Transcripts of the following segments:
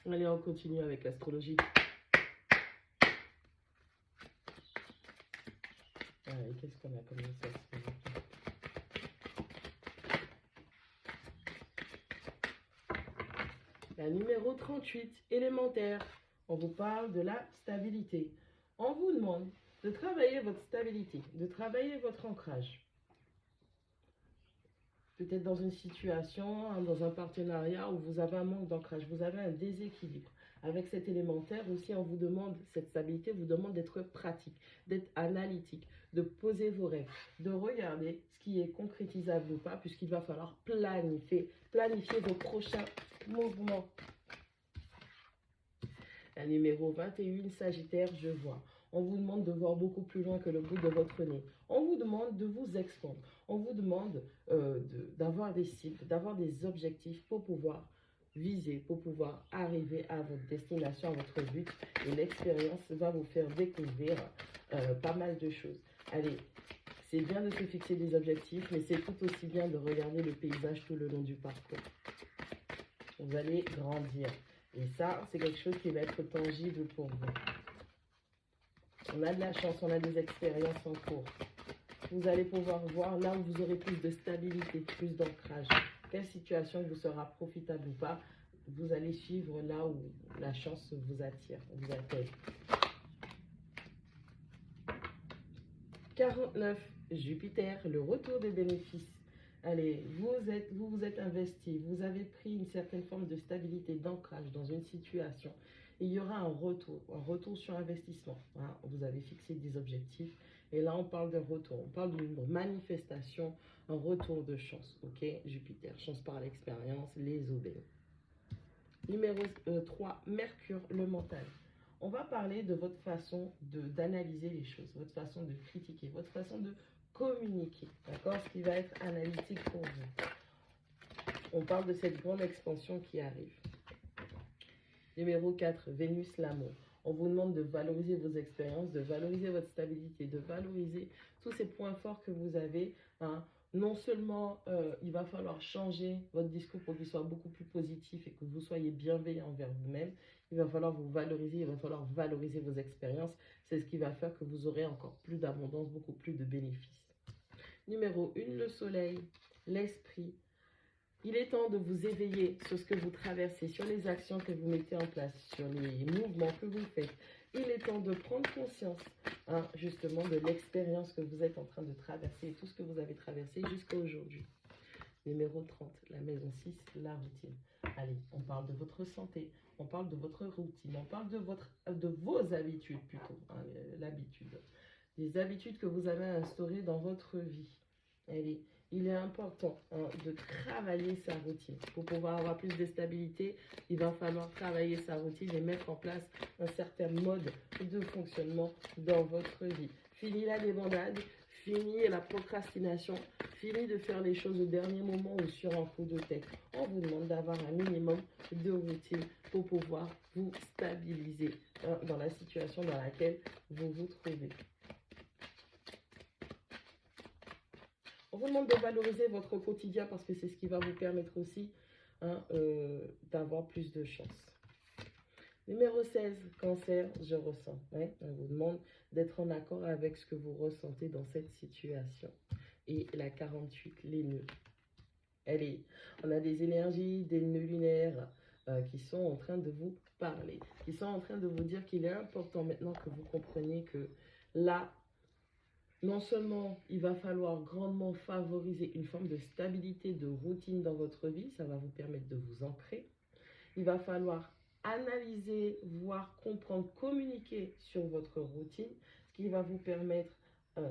Allez, on continue avec l'astrologie. Allez, qu'est-ce qu'on a comme message? La numéro 38, élémentaire. On vous parle de la stabilité. On vous demande de travailler votre stabilité, de travailler votre ancrage. Peut-être dans une situation, dans un partenariat où vous avez un manque d'ancrage, vous avez un déséquilibre. Avec cet élémentaire aussi, on vous demande, cette stabilité vous demande d'être pratique, d'être analytique, de poser vos rêves, de regarder ce qui est concrétisable ou pas, puisqu'il va falloir planifier vos prochains mouvements. La numéro 21, Sagittaire, je vois. On vous demande de voir beaucoup plus loin que le bout de votre nez. On vous demande de vous expandre. On vous demande d'avoir des cibles, d'avoir des objectifs pour pouvoir viser, pour pouvoir arriver à votre destination, à votre but. Et l'expérience va vous faire découvrir pas mal de choses. Allez, c'est bien de se fixer des objectifs, mais c'est tout aussi bien de regarder le paysage tout le long du parcours. Vous allez grandir. Et ça, c'est quelque chose qui va être tangible pour vous. On a de la chance, on a des expériences en cours. Vous allez pouvoir voir là où vous aurez plus de stabilité, plus d'ancrage. Quelle situation vous sera profitable ou pas. Vous allez suivre là où la chance vous attire, vous appelle. 49, Jupiter, le retour des bénéfices. Allez, vous vous êtes investi, vous avez pris une certaine forme de stabilité, d'ancrage dans une situation. Et il y aura un retour sur investissement. Hein. Vous avez fixé des objectifs. Et là, on parle d'un retour, on parle d'une manifestation, un retour de chance. Ok, Jupiter, chance par l'expérience, les aubaines. Numéro 3, Mercure, le mental. On va parler de votre façon d'analyser les choses, votre façon de critiquer, votre façon de communiquer, d'accord? Ce qui va être analytique pour vous. On parle de cette grande expansion qui arrive. Numéro 4, Vénus, l'amour. On vous demande de valoriser vos expériences, de valoriser votre stabilité, de valoriser tous ces points forts que vous avez. Hein. Non seulement il va falloir changer votre discours pour qu'il soit beaucoup plus positif et que vous soyez bienveillant envers vous-même, il va falloir vous valoriser, il va falloir valoriser vos expériences. C'est ce qui va faire que vous aurez encore plus d'abondance, beaucoup plus de bénéfices. Numéro 1, le soleil, l'esprit. Il est temps de vous éveiller sur ce que vous traversez, sur les actions que vous mettez en place, sur les mouvements que vous faites. Il est temps de prendre conscience, hein, justement, de l'expérience que vous êtes en train de traverser, tout ce que vous avez traversé jusqu'à aujourd'hui. Numéro 30, la maison 6, la routine. Allez, on parle de votre santé, on parle de votre routine, on parle de vos habitudes plutôt, hein, l'habitude. Des habitudes que vous avez instaurées dans votre vie. Allez, il est important de travailler sa routine. Pour pouvoir avoir plus de stabilité, il va falloir travailler sa routine et mettre en place un certain mode de fonctionnement dans votre vie. Fini la débandade, fini la procrastination, fini de faire les choses au dernier moment ou sur un coup de tête. On vous demande d'avoir un minimum de routine pour pouvoir vous stabiliser dans la situation dans laquelle vous vous trouvez. On vous demande de valoriser votre quotidien parce que c'est ce qui va vous permettre aussi d'avoir plus de chance. Numéro 16, cancer, je ressens. Ouais, on vous demande d'être en accord avec ce que vous ressentez dans cette situation. Et la 48, les nœuds. Allez, on a des énergies, des nœuds lunaires qui sont en train de vous parler, qui sont en train de vous dire qu'il est important maintenant que vous compreniez que là, non seulement il va falloir grandement favoriser une forme de stabilité, de routine dans votre vie, ça va vous permettre de vous ancrer. Il va falloir analyser, voir, comprendre, communiquer sur votre routine, ce qui va vous permettre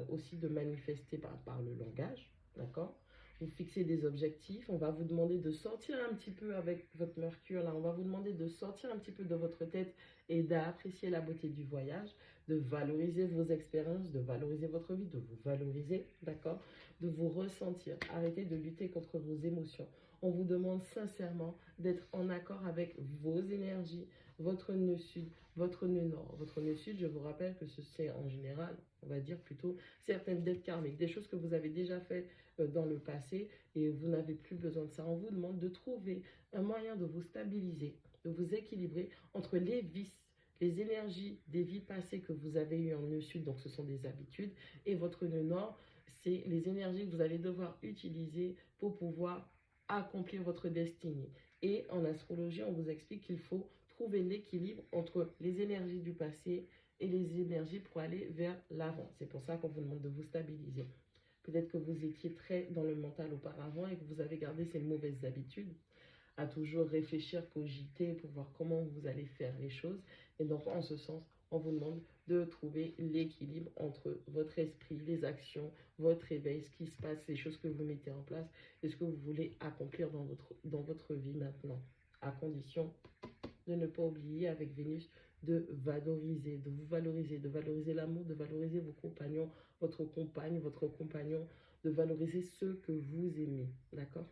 aussi de manifester par le langage, d'accord? Vous fixez des objectifs, on va vous demander de sortir un petit peu avec votre Mercure, là, on va vous demander de sortir un petit peu de votre tête et d'apprécier la beauté du voyage, de valoriser vos expériences, de valoriser votre vie, de vous valoriser, d'accord? De vous ressentir, arrêtez de lutter contre vos émotions. On vous demande sincèrement d'être en accord avec vos énergies, votre nœud sud, votre nœud nord. Votre nœud sud, je vous rappelle que c'est en général, on va dire plutôt, certaines dettes karmiques, des choses que vous avez déjà faites dans le passé et vous n'avez plus besoin de ça. On vous demande de trouver un moyen de vous stabiliser, de vous équilibrer entre les vices, les énergies des vies passées que vous avez eues en nœud sud, donc ce sont des habitudes, et votre nœud nord, c'est les énergies que vous allez devoir utiliser pour pouvoir accomplir votre destinée. Et en astrologie, on vous explique qu'il faut trouver l'équilibre entre les énergies du passé et les énergies pour aller vers l'avant. C'est pour ça qu'on vous demande de vous stabiliser. Peut-être que vous étiez très dans le mental auparavant et que vous avez gardé ces mauvaises habitudes à toujours réfléchir, cogiter pour voir comment vous allez faire les choses. Et donc, en ce sens, on vous demande de trouver l'équilibre entre votre esprit, les actions, votre éveil, ce qui se passe, les choses que vous mettez en place et ce que vous voulez accomplir dans votre vie maintenant, à condition de ne pas oublier avec Vénus de valoriser, de valoriser l'amour, de valoriser vos compagnons, votre compagne, votre compagnon, de valoriser ceux que vous aimez, d'accord?